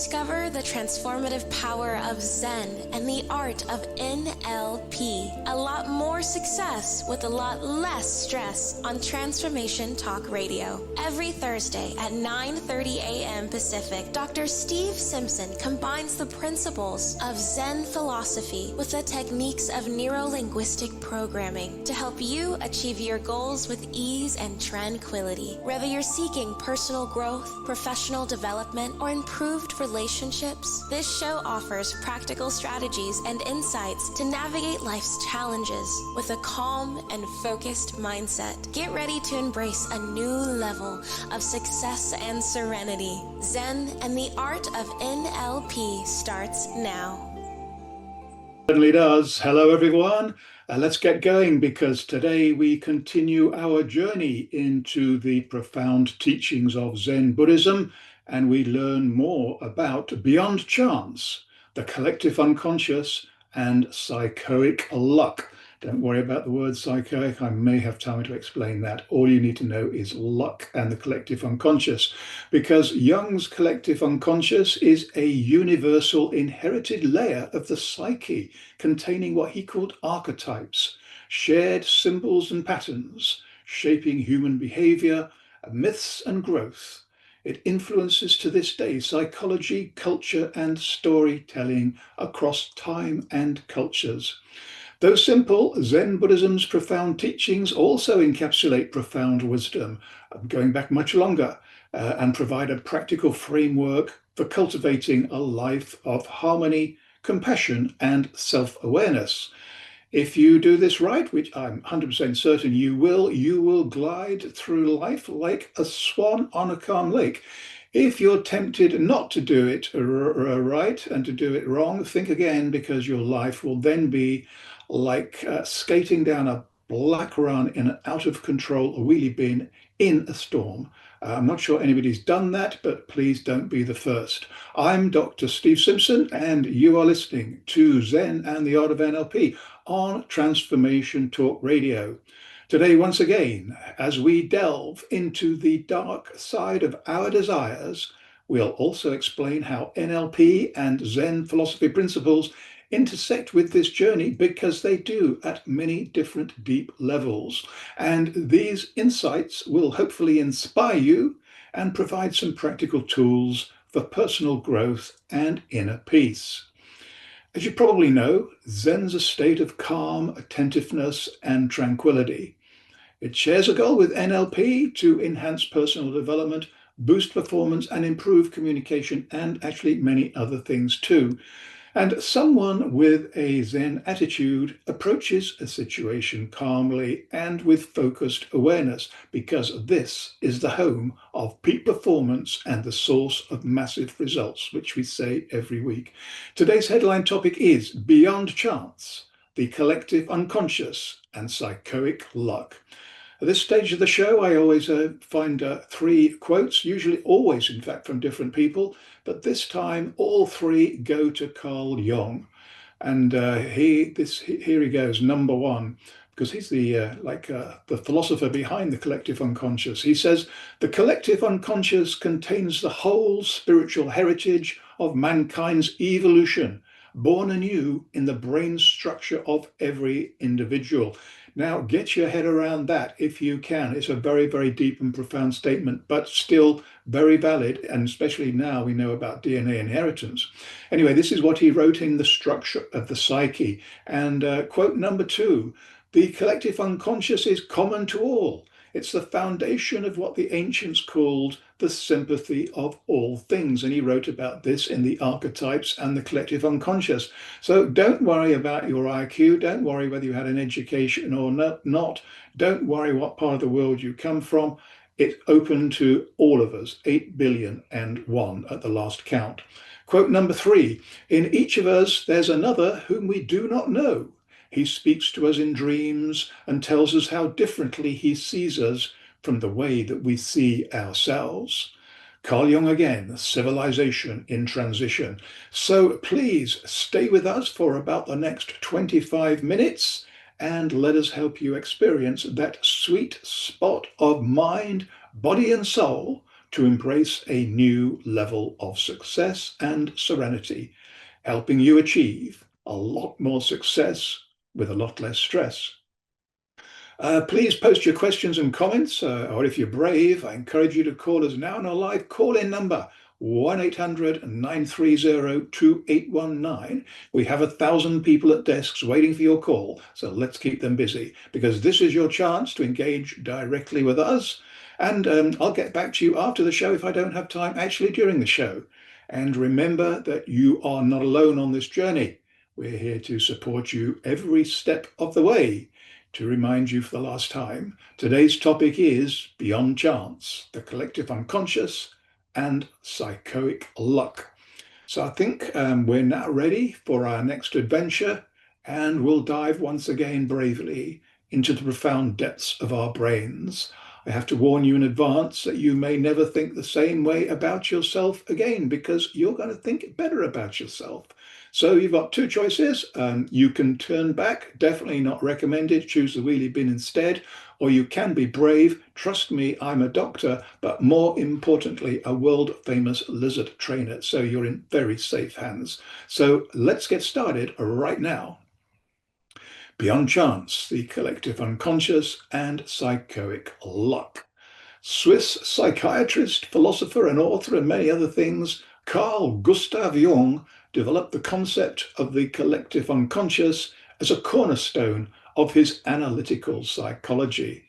Discover the transformative power of Zen and the art of NLP. A lot more success with a lot less stress on Transformation Talk Radio. Every Thursday at 9:30 a.m. Pacific, Dr. Steve Simpson combines the principles of Zen philosophy with the techniques of neuro-linguistic programming to help you achieve your goals with ease and tranquility. Whether you're seeking personal growth, professional development, or improved relationships, this show offers practical strategies and insights to navigate life's challenges with a calm and focused mindset. Get ready to embrace a new level of success and serenity. Zen and the art of NLP starts now. Certainly does. Hello, everyone. Let's get going, because today we continue our journey into the profound teachings of Zen Buddhism, and we learn more about beyond chance, the collective unconscious, and psychoic luck. Don't worry about the word psychoic. I may have time to explain that. All you need to know is luck and the collective unconscious, because Jung's collective unconscious is a universal inherited layer of the psyche, containing what he called archetypes, shared symbols and patterns, shaping human behavior, myths and growth. It influences to this day psychology, culture, and storytelling across time and cultures. Though simple, Zen Buddhism's profound teachings also encapsulate profound wisdom, going back much longer, and provide a practical framework for cultivating a life of harmony, compassion, and self-awareness. If you do this right, which I'm 100% certain you will glide through life like a swan on a calm lake. If you're tempted not to do it right and to do it wrong, think again, because your life will then be like skating down a black run in an out-of-control wheelie bin in a storm. I'm not sure anybody's done that, but please don't be the first. I'm Dr. Steve Simpson, and you are listening to Zen and the Art of NLP on Transformation Talk Radio. Today, once again, as we delve into the dark side of our desires, we'll also explain how NLP and Zen philosophy principles intersect with this journey, because they do at many different deep levels. And these insights will hopefully inspire you and provide some practical tools for personal growth and inner peace. As you probably know, Zen's a state of calm, attentiveness, and tranquility. It shares a goal with NLP to enhance personal development, boost performance, and improve communication, and actually many other things too. And someone with a Zen attitude approaches a situation calmly and with focused awareness, because this is the home of peak performance and the source of massive results, which we say every week. Today's headline topic is Beyond Chance, the Collective Unconscious, and Psychoic Luck. At this stage of the show, I always find three quotes, usually always, in fact, from different people, but this time all three go to Carl Jung. And here he goes, number one, because he's the philosopher behind the collective unconscious. He says, the collective unconscious contains the whole spiritual heritage of mankind's evolution, born anew in the brain structure of every individual. Now, get your head around that if you can. It's a very, very deep and profound statement, but still very valid, and especially now we know about DNA inheritance. Anyway, this is what he wrote in The Structure of the Psyche. And quote number two, the collective unconscious is common to all. It's the foundation of what the ancients called the sympathy of all things. And he wrote about this in The Archetypes and the Collective Unconscious. So don't worry about your IQ. Don't worry whether you had an education or not. Don't worry what part of the world you come from. It's open to all of us, 8,000,000,001 at the last count. Quote number three, in each of us, there's another whom we do not know. He speaks to us in dreams and tells us how differently he sees us from the way that we see ourselves. Carl Jung again, Civilization in Transition. So please stay with us for about the next 25 minutes and let us help you experience that sweet spot of mind, body, and soul to embrace a new level of success and serenity, helping you achieve a lot more success with a lot less stress. Please post your questions and comments, or if you're brave, I encourage you to call us now on our live call-in number, 1-800-930-2819. We have 1,000 people at desks waiting for your call, so let's keep them busy, because this is your chance to engage directly with us. And I'll get back to you after the show if I don't have time, actually during the show. And remember that you are not alone on this journey. We're here to support you every step of the way. To remind you for the last time, today's topic is Beyond Chance, the collective unconscious and psychoic luck. So I think we're now ready for our next adventure, and we'll dive once again bravely into the profound depths of our brains. I have to warn you in advance that you may never think the same way about yourself again, because you're going to think better about yourself. So you've got two choices. You can turn back, definitely not recommended, choose the wheelie bin instead, or you can be brave. Trust me, I'm a doctor, but more importantly, a world-famous lizard trainer, so you're in very safe hands. So let's get started right now. Beyond Chance, the collective unconscious and psychoic luck. Swiss psychiatrist, philosopher, and author, and many other things, Carl Gustav Jung developed the concept of the collective unconscious as a cornerstone of his analytical psychology.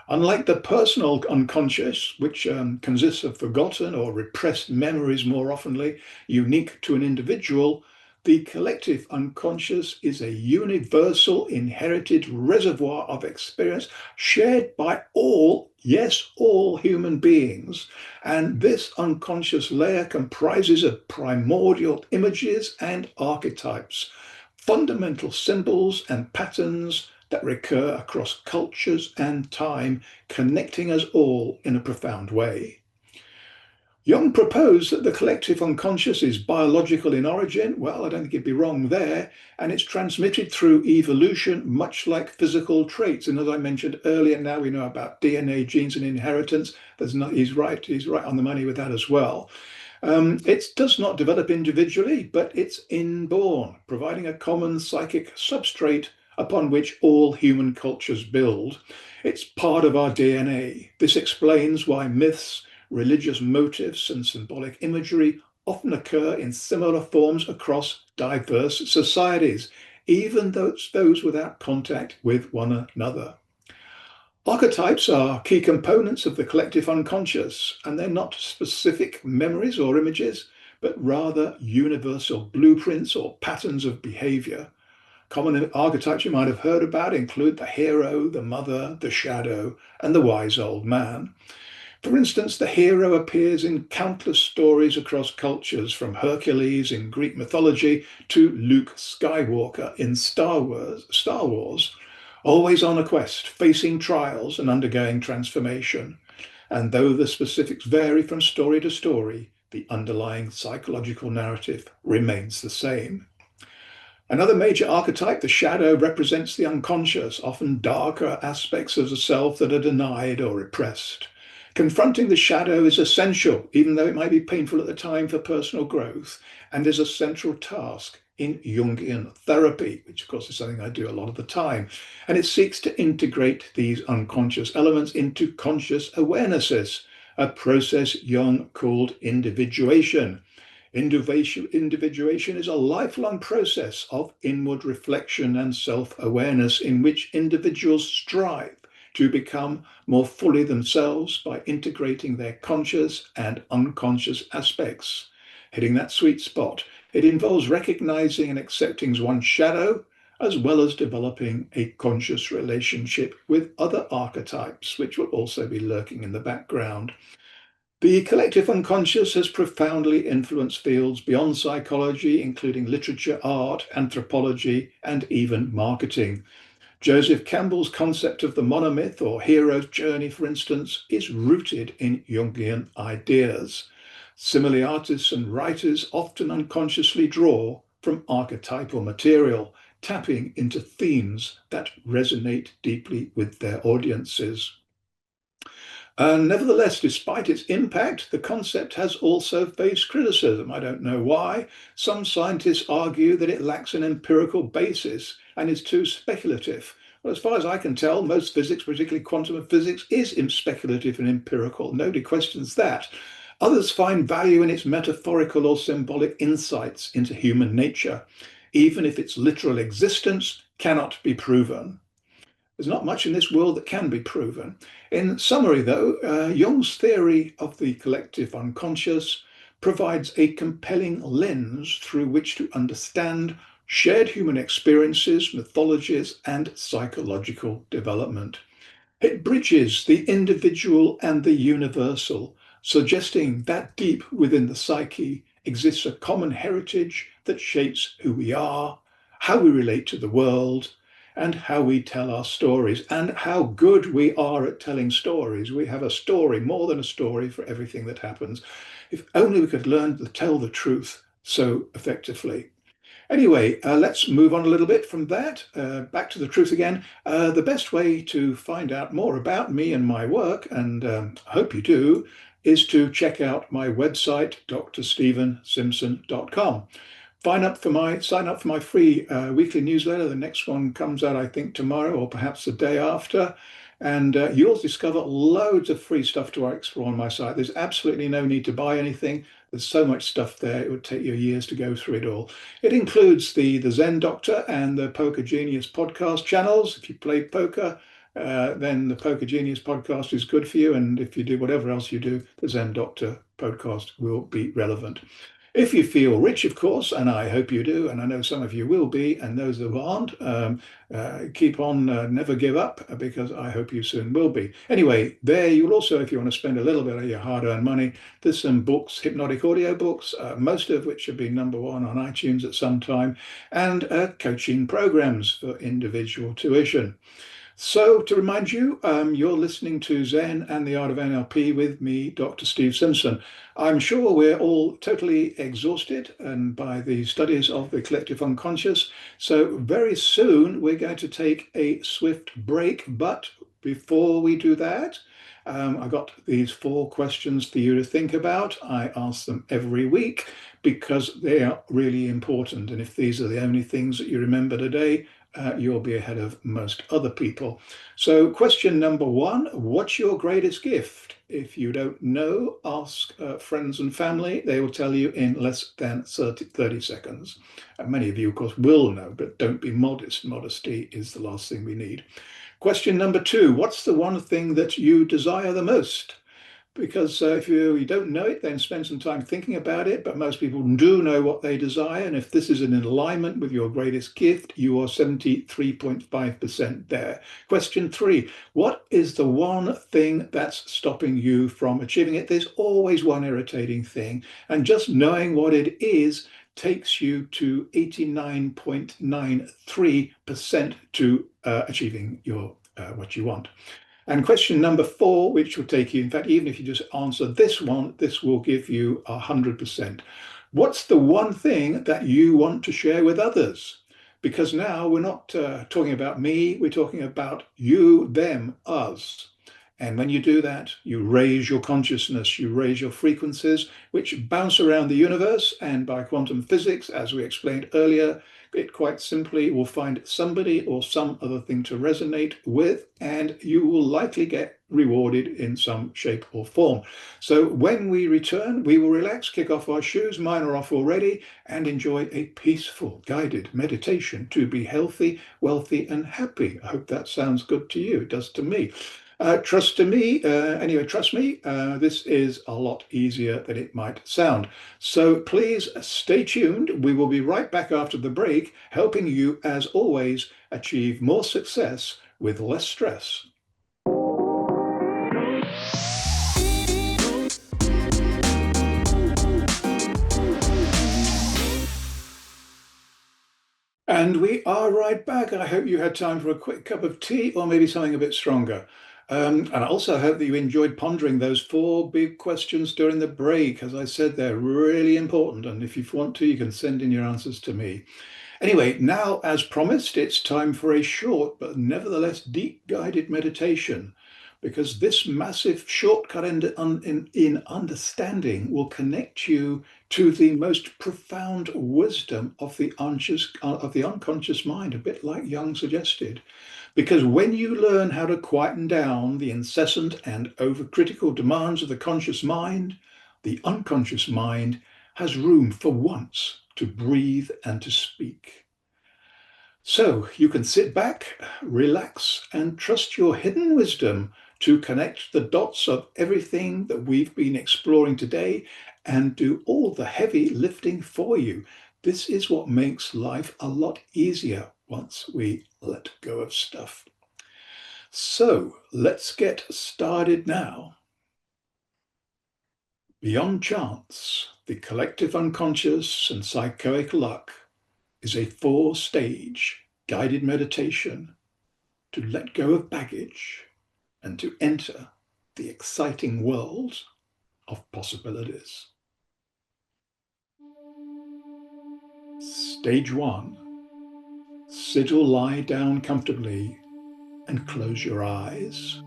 Unlike the personal unconscious, which consists of forgotten or repressed memories more oftenly, unique to an individual, the collective unconscious is a universal inherited reservoir of experience shared by all, yes, all human beings. And this unconscious layer comprises of primordial images and archetypes, fundamental symbols and patterns that recur across cultures and time, connecting us all in a profound way. Jung proposed that the collective unconscious is biological in origin. Well, I don't think he'd be wrong there. And it's transmitted through evolution, much like physical traits. And as I mentioned earlier, now we know about DNA, genes, and inheritance. He's right on the money with that as well. It does not develop individually, but it's inborn, providing a common psychic substrate upon which all human cultures build. It's part of our DNA. This explains why myths, religious motifs, and symbolic imagery often occur in similar forms across diverse societies, even those without contact with one another. Archetypes are key components of the collective unconscious, and they're not specific memories or images, but rather universal blueprints or patterns of behavior. Common archetypes you might have heard about include the hero, the mother, the shadow, and the wise old man. For instance, the hero appears in countless stories across cultures, from Hercules in Greek mythology to Luke Skywalker in Star Wars, always on a quest, facing trials and undergoing transformation. And though the specifics vary from story to story, the underlying psychological narrative remains the same. Another major archetype, the shadow, represents the unconscious, often darker aspects of the self that are denied or repressed. Confronting the shadow is essential, even though it might be painful at the time, for personal growth, and is a central task in Jungian therapy, which of course is something I do a lot of the time. And it seeks to integrate these unconscious elements into conscious awarenesses, a process Jung called individuation. Individuation is a lifelong process of inward reflection and self-awareness in which individuals strive to become more fully themselves by integrating their conscious and unconscious aspects. Hitting that sweet spot, it involves recognizing and accepting one's shadow, as well as developing a conscious relationship with other archetypes, which will also be lurking in the background. The collective unconscious has profoundly influenced fields beyond psychology, including literature, art, anthropology, and even marketing. Joseph Campbell's concept of the monomyth or hero's journey, for instance, is rooted in Jungian ideas. Similarly, artists and writers often unconsciously draw from archetypal material, tapping into themes that resonate deeply with their audiences. Nevertheless, despite its impact, the concept has also faced criticism. I don't know why. Some scientists argue that it lacks an empirical basis and is too speculative. Well, as far as I can tell, most physics, particularly quantum physics, is speculative and empirical. Nobody questions that. Others find value in its metaphorical or symbolic insights into human nature, even if its literal existence cannot be proven. There's not much in this world that can be proven. In summary, though, Jung's theory of the collective unconscious provides a compelling lens through which to understand shared human experiences, mythologies, and psychological development. It bridges the individual and the universal, suggesting that deep within the psyche exists a common heritage that shapes who we are, how we relate to the world, and how we tell our stories, and how good we are at telling stories. We have a story, more than a story, for everything that happens. If only we could learn to tell the truth so effectively. Anyway, let's move on a little bit from that, back to the truth again. The best way to find out more about me and my work, and I hope you do, is to check out my website, drstephensimpson.com. Sign up for my free weekly newsletter. The next one comes out, I think, tomorrow or perhaps the day after. And you'll discover loads of free stuff to explore on my site. There's absolutely no need to buy anything. There's so much stuff there, it would take you years to go through it all. It includes the Zen Doctor and the Poker Genius podcast channels. If you play poker, then the Poker Genius podcast is good for you. And if you do whatever else you do, the Zen Doctor podcast will be relevant. If you feel rich, of course, and I hope you do, and I know some of you will be, and those who aren't, keep on, never give up, because I hope you soon will be. Anyway, there you'll also, if you want to spend a little bit of your hard-earned money, there's some books, hypnotic audio books, most of which have been #1 on iTunes at some time, and coaching programs for individual tuition. So to remind you, you're listening to Zen and the Art of NLP with me, Dr. Steve Simpson. I'm sure we're all totally exhausted and by the studies of the collective unconscious. So very soon we're going to take a swift break. But before we do that, I've got these 4 questions for you to think about. I ask them every week because they are really important. And if these are the only things that you remember today, you'll be ahead of most other people. So question number 1, what's your greatest gift? If you don't know, ask friends and family. They will tell you in less than 30 seconds. Many of you, of course, will know, but don't be modest. Modesty is the last thing we need. Question number 2, what's the one thing that you desire the most? Because if you don't know it, then spend some time thinking about it. But most people do know what they desire. And if this is in alignment with your greatest gift, you are 73.5% there. Question 3, what is the one thing that's stopping you from achieving it? There's always one irritating thing. And just knowing what it is takes you to 89.93% to achieving your what you want. And question number 4, which will take you, in fact, even if you just answer this one, this will give you 100%. What's the one thing that you want to share with others? Because now we're not talking about me, we're talking about you, them, us. And when you do that, you raise your consciousness, you raise your frequencies, which bounce around the universe. And by quantum physics, as we explained earlier, it quite simply will find somebody or some other thing to resonate with, and you will likely get rewarded in some shape or form. So when we return, we will relax, kick off our shoes, mine are off already, and enjoy a peaceful, guided meditation to be healthy, wealthy, and happy. I hope that sounds good to you. It does to me. Trust me, this is a lot easier than it might sound. So please stay tuned. We will be right back after the break, helping you, as always, achieve more success with less stress. And we are right back. I hope you had time for a quick cup of tea or maybe something a bit stronger. And I also hope that you enjoyed pondering those 4 big questions during the break. As I said, they're really important. And if you want to, you can send in your answers to me. Anyway, now, as promised, it's time for a short but nevertheless deep guided meditation. because this massive shortcut in understanding will connect you to the most profound wisdom of the unconscious mind, a bit like Jung suggested. Because when you learn how to quieten down the incessant and overcritical demands of the conscious mind, the unconscious mind has room for once to breathe and to speak. So you can sit back, relax, and trust your hidden wisdom to connect the dots of everything that we've been exploring today and do all the heavy lifting for you. This is what makes life a lot easier once we let go of stuff. So let's get started now. Beyond chance, the collective unconscious and psychoic luck is a 4-stage guided meditation to let go of baggage and to enter the exciting world of possibilities. Stage 1. Sit or lie down comfortably and close your eyes.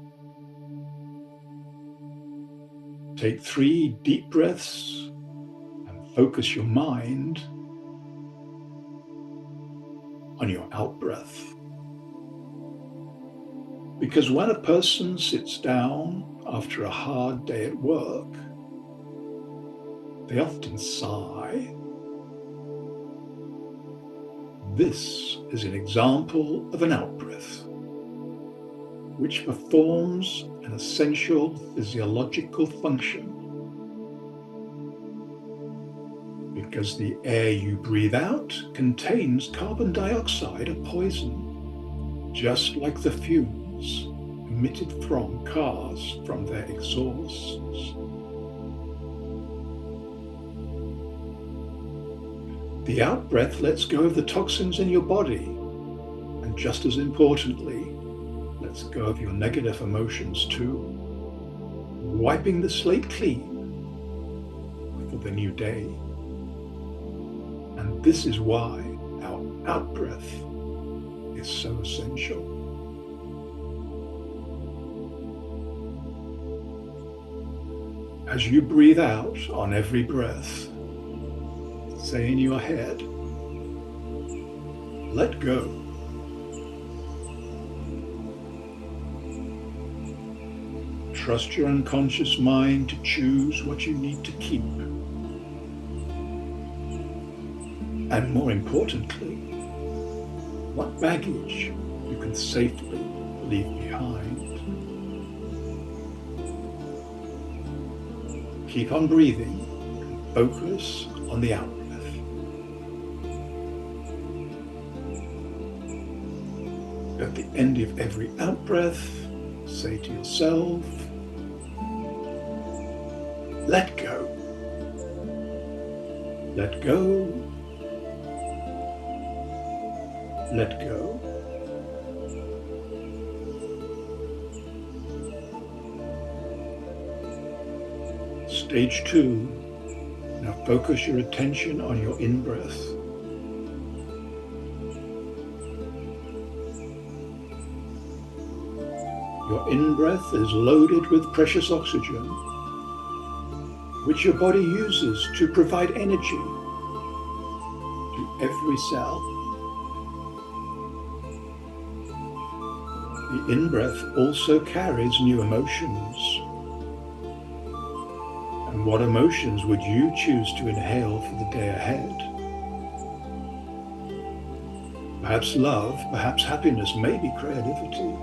Take 3 deep breaths and focus your mind on your out-breath. Because when a person sits down after a hard day at work, they often sigh. This is an example of an out-breath, which performs an essential physiological function. Because the air you breathe out contains carbon dioxide, a poison, just like the fumes emitted from cars from their exhausts. The out-breath lets go of the toxins in your body, and just as importantly, lets go of your negative emotions too, wiping the slate clean for the new day. And this is why our out-breath is so essential. As you breathe out on every breath, say in your head, let go. Trust your unconscious mind to choose what you need to keep. And more importantly, what baggage you can safely leave behind. Keep on breathing and focus on the out-breath. At the end of every out-breath, say to yourself, let go. Let go. Let go. Stage 2. Now focus your attention on your in-breath. Your in-breath is loaded with precious oxygen, which your body uses to provide energy to every cell. The in-breath also carries new emotions. And what emotions would you choose to inhale for the day ahead? Perhaps love, perhaps happiness, maybe creativity.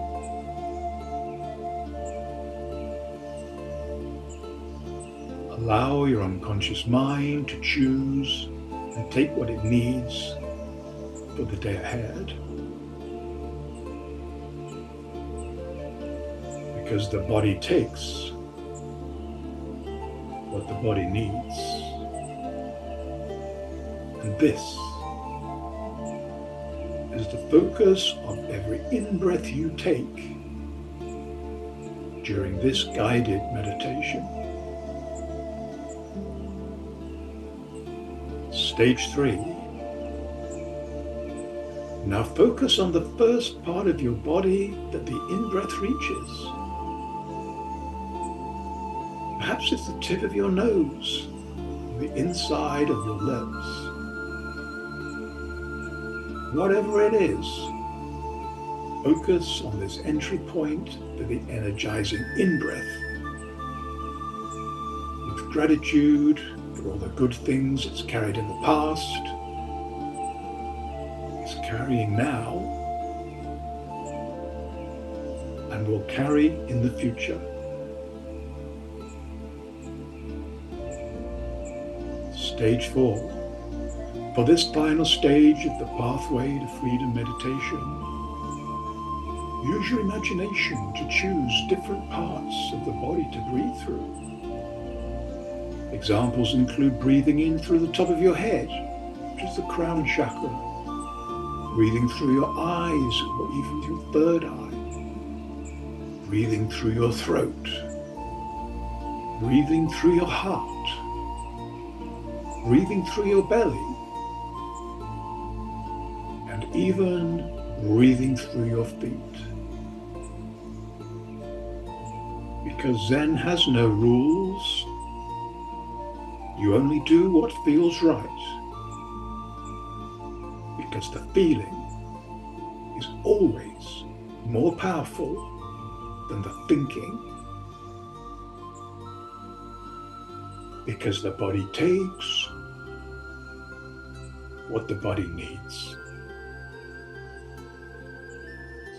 Allow your unconscious mind to choose and take what it needs for the day ahead. Because the body takes what the body needs. And this is the focus of every in-breath you take during this guided meditation. Stage 3. Now focus on the first part of your body that the in-breath reaches. Perhaps it's the tip of your nose, the inside of your lips. Whatever it is, focus on this entry point to the energizing in-breath with gratitude for all the good things it's carried in the past, it's carrying now, and will carry in the future. Stage 4. For this final stage of the pathway to freedom meditation, use your imagination to choose different parts of the body to breathe through. Examples include breathing in through the top of your head, which is the crown chakra, breathing through your eyes or even your third eye, breathing through your throat, breathing through your heart, breathing through your belly, and even breathing through your feet. Because Zen has no rules, you only do what feels right. Because the feeling is always more powerful than the thinking. Because the body takes what the body needs.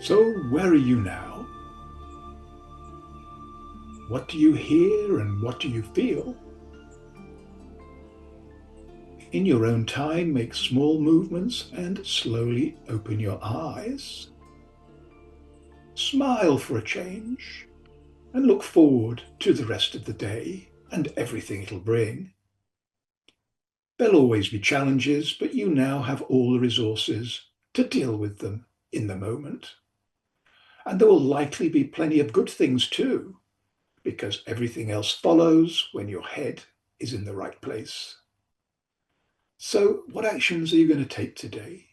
So where are you now? What do you hear and what do you feel? In your own time, make small movements and slowly open your eyes. Smile for a change and look forward to the rest of the day and everything it'll bring. There'll always be challenges, but you now have all the resources to deal with them in the moment. And there will likely be plenty of good things too, because everything else follows when your head is in the right place. So what actions are you going to take today?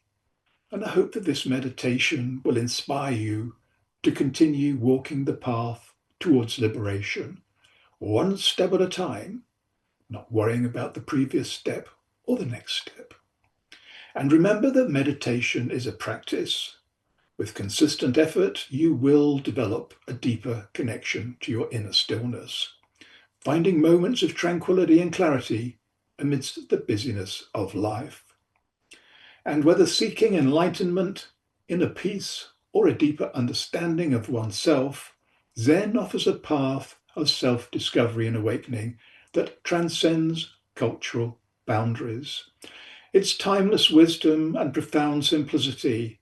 And I hope that this meditation will inspire you to continue walking the path towards liberation, one step at a time, not worrying about the previous step or the next step. And remember that meditation is a practice. With consistent effort, you will develop a deeper connection to your inner stillness, finding moments of tranquility and clarity amidst the busyness of life. And whether seeking enlightenment, inner peace, or a deeper understanding of oneself, Zen offers a path of self-discovery and awakening that transcends cultural boundaries. Its timeless wisdom and profound simplicity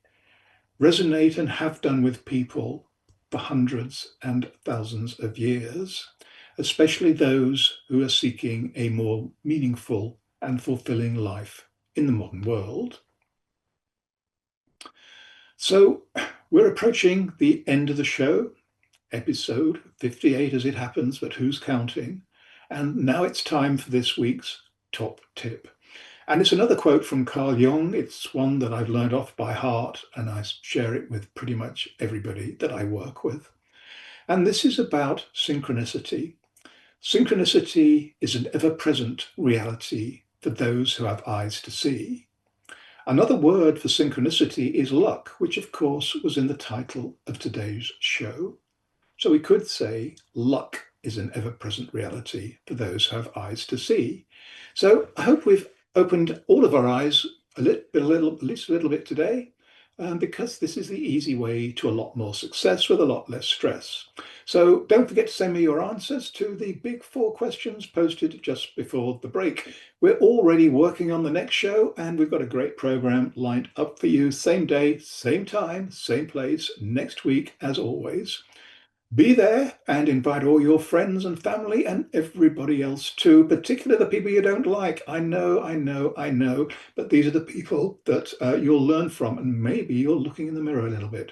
resonate and have done with people for hundreds and thousands of years, especially those who are seeking a more meaningful and fulfilling life in the modern world. So we're approaching the end of the show, episode 58 as it happens, but who's counting? And now it's time for this week's top tip. And it's another quote from Carl Jung. It's one that I've learned off by heart, and I share it with pretty much everybody that I work with. And this is about synchronicity. Synchronicity is an ever-present reality for those who have eyes to see. Another word for synchronicity is luck, which of course was in the title of today's show. So we could say luck is an ever-present reality for those who have eyes to see. So I hope we've opened all of our eyes at least a little bit today, because this is the easy way to a lot more success with a lot less stress. So don't forget to send me your answers to the big 4 questions posted just before the break. We're already working on the next show, and we've got a great program lined up for you. Same day, same time, same place, next week as always. Be there and invite all your friends and family and everybody else too, particularly the people you don't like. I know, but these are the people that you'll learn from, and maybe you're looking in the mirror a little bit.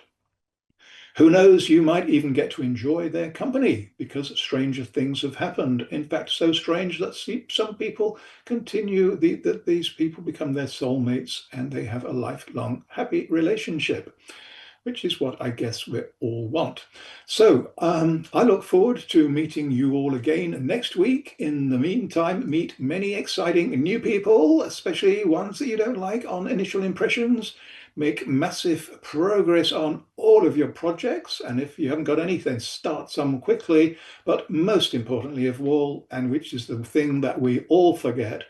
Who knows, you might even get to enjoy their company because stranger things have happened. In fact, so strange that some people continue, these people become their soulmates and they have a lifelong happy relationship. which is what I guess we all want. So I look forward to meeting you all again next week. In the meantime, meet many exciting new people, especially ones that you don't like, on initial impressions. Make massive progress on all of your projects. And if you haven't got anything, start some quickly. But most importantly of all, and which is the thing that we all forget,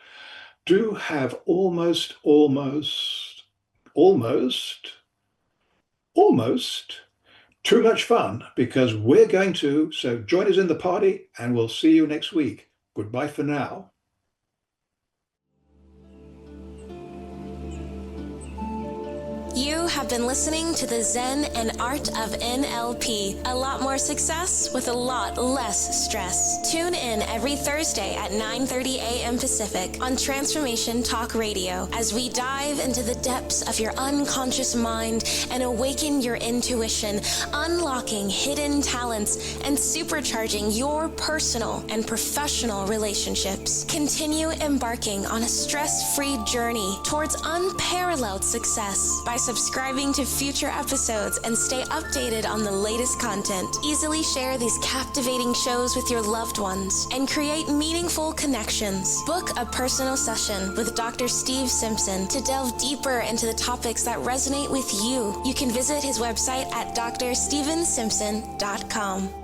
do have almost too much fun, because we're going to. So join us in the party, and we'll see you next week. Goodbye for now. You have been listening to the Zen and Art of NLP. A lot more success with a lot less stress. Tune in every Thursday at 9:30 a.m. Pacific on Transformation Talk Radio as we dive into the depths of your unconscious mind and awaken your intuition, unlocking hidden talents and supercharging your personal and professional relationships. Continue embarking on a stress-free journey towards unparalleled success by subscribing to future episodes and stay updated on the latest content. Easily share these captivating shows with your loved ones and create meaningful connections. Book a personal session with Dr. Steve Simpson to delve deeper into the topics that resonate with you. You can visit his website at drstevensimpson.com.